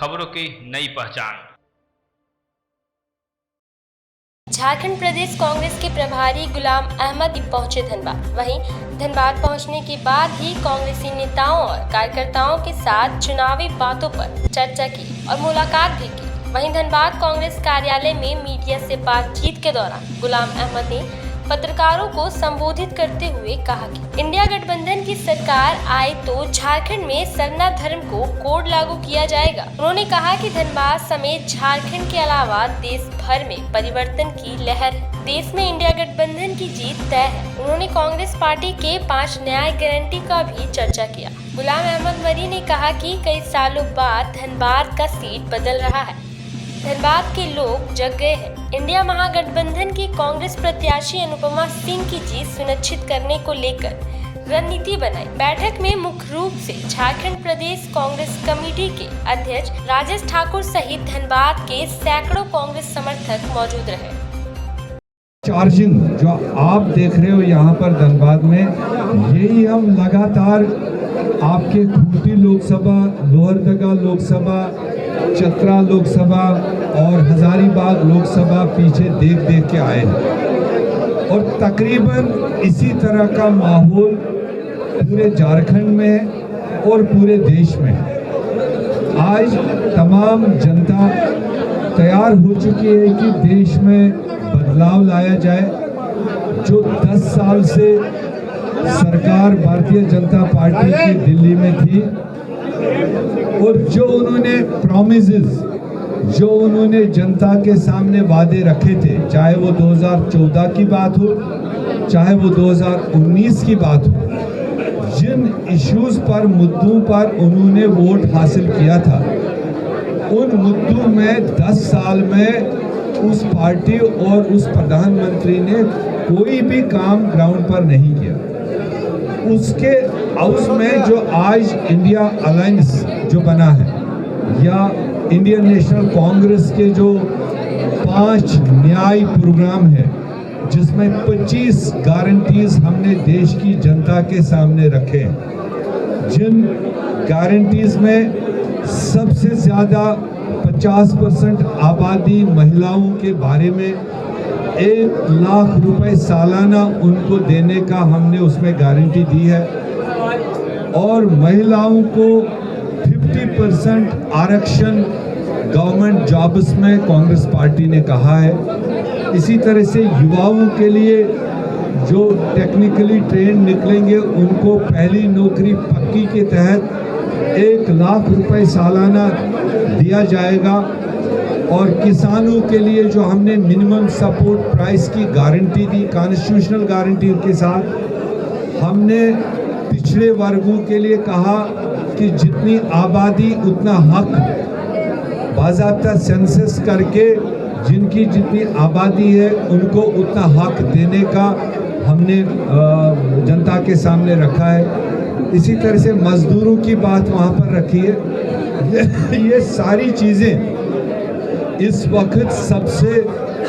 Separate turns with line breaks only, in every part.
खबरों की नई पहचान।
झारखंड प्रदेश कांग्रेस के प्रभारी गुलाम अहमद पहुंचे धनबाद। वहीं धनबाद पहुंचने के बाद ही कांग्रेसी नेताओं और कार्यकर्ताओं के साथ चुनावी बातों पर चर्चा की और मुलाकात भी की। वहीं धनबाद कांग्रेस कार्यालय में मीडिया से बातचीत के दौरान गुलाम अहमद ने पत्रकारों को संबोधित करते हुए कहा कि इंडिया गठबंधन की सरकार आए तो झारखंड में सरना धर्म को कोड लागू किया जाएगा। उन्होंने कहा कि धनबाद समेत झारखंड के अलावा देश भर में परिवर्तन की लहर है। देश में इंडिया गठबंधन की जीत तय है। उन्होंने कांग्रेस पार्टी के 5 न्याय गारंटी का भी चर्चा किया। गुलाम अहमद मरी ने कहा कि कई सालों बाद धनबाद का सीट बदल रहा है। धनबाद के लोग जग गए हैं। इंडिया महागठबंधन की कांग्रेस प्रत्याशी अनुपमा सिंह की जीत सुनिश्चित करने को लेकर रणनीति बनाई। बैठक में मुख्य रूप से झारखंड प्रदेश कांग्रेस कमेटी के अध्यक्ष राजेश ठाकुर सहित धनबाद के सैकड़ों कांग्रेस समर्थक मौजूद रहे।
चार्जिंग जो आप देख रहे हो यहाँ पर धनबाद में, यही हम लगातार आपके खूंटी लोकसभा, लोहरदगा लोकसभा, चतरा लोकसभा और हजारीबाग लोकसभा पीछे देख देख के आए हैं और तकरीबन इसी तरह का माहौल पूरे झारखंड में और पूरे देश में है। आज तमाम जनता तैयार हो चुकी है कि देश में बदलाव लाया जाए। जो 10 साल से सरकार भारतीय जनता पार्टी की दिल्ली में थी और जो उन्होंने प्रॉमिसेस, जो उन्होंने जनता के सामने वादे रखे थे, चाहे वो 2014 की बात हो, चाहे वो 2019 की बात हो, जिन इश्यूज पर, मुद्दों पर उन्होंने वोट हासिल किया था, उन मुद्दों में 10 साल में उस पार्टी और उस प्रधानमंत्री ने कोई भी काम ग्राउंड पर नहीं किया। उसके हाउस में जो आज इंडिया अलायंस जो बना है या इंडियन नेशनल कांग्रेस के जो 5 न्याय प्रोग्राम है, जिसमें 25 गारंटीज हमने देश की जनता के सामने रखे हैं, जिन गारंटीज में सबसे ज़्यादा 50% आबादी महिलाओं के बारे में 1 लाख रुपए सालाना उनको देने का हमने उसमें गारंटी दी है और महिलाओं को 50% आरक्षण गवर्नमेंट जॉब्स में कांग्रेस पार्टी ने कहा है। इसी तरह से युवाओं के लिए जो टेक्निकली ट्रेन निकलेंगे उनको पहली नौकरी पक्की के तहत 1 लाख रुपए सालाना दिया जाएगा और किसानों के लिए जो हमने मिनिमम सपोर्ट प्राइस की गारंटी दी, कॉन्स्टिट्यूशनल गारंटी के साथ, हमने पिछड़े वर्गों के लिए कहा कि जितनी आबादी उतना हक, बाज़ाब्ता सेंसस करके जिनकी जितनी आबादी है उनको उतना हक देने का हमने जनता के सामने रखा है। इसी तरह से मजदूरों की बात वहाँ पर रखी है। ये सारी चीज़ें इस वक्त सबसे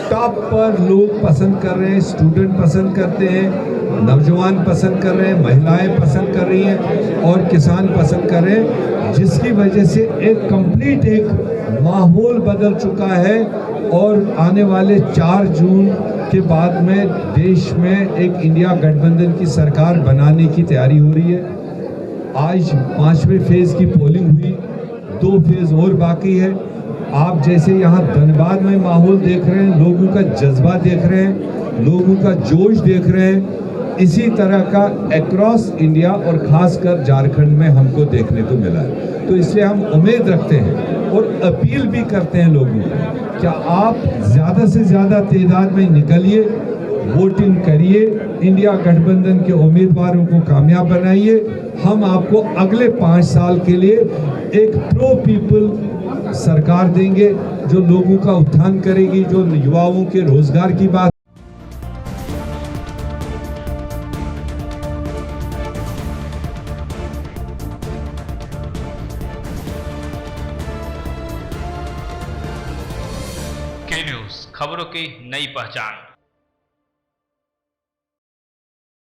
टॉप पर लोग पसंद कर रहे हैं, स्टूडेंट पसंद करते हैं, नौजवान पसंद कर रहे हैं, महिलाएं पसंद कर रही हैं और किसान पसंद कर रहे हैं, जिसकी वजह से एक कंप्लीट एक माहौल बदल चुका है और आने वाले 4 जून के बाद में देश में एक इंडिया गठबंधन की सरकार बनाने की तैयारी हो रही है। आज 5वें फेज़ की पोलिंग हुई, 2 फेज़ और बाकी है। आप जैसे यहाँ धनबाद में माहौल देख रहे हैं, लोगों का जज्बा देख रहे हैं, लोगों का जोश देख रहे हैं, इसी तरह का अक्रॉस इंडिया और ख़ासकर झारखंड में हमको देखने को मिला है। तो इसलिए हम उम्मीद रखते हैं और अपील भी करते हैं लोगों को, क्या आप ज़्यादा से ज़्यादा तादाद में निकलिए, वोटिंग करिए, इंडिया गठबंधन के उम्मीदवारों को कामयाब बनाइए। हम आपको अगले 5 साल के लिए एक प्रो पीपल सरकार देंगे, जो लोगों का उत्थान करेगी, जो युवाओं के रोजगार की बात।
के न्यूज़, खबरों की नई पहचान।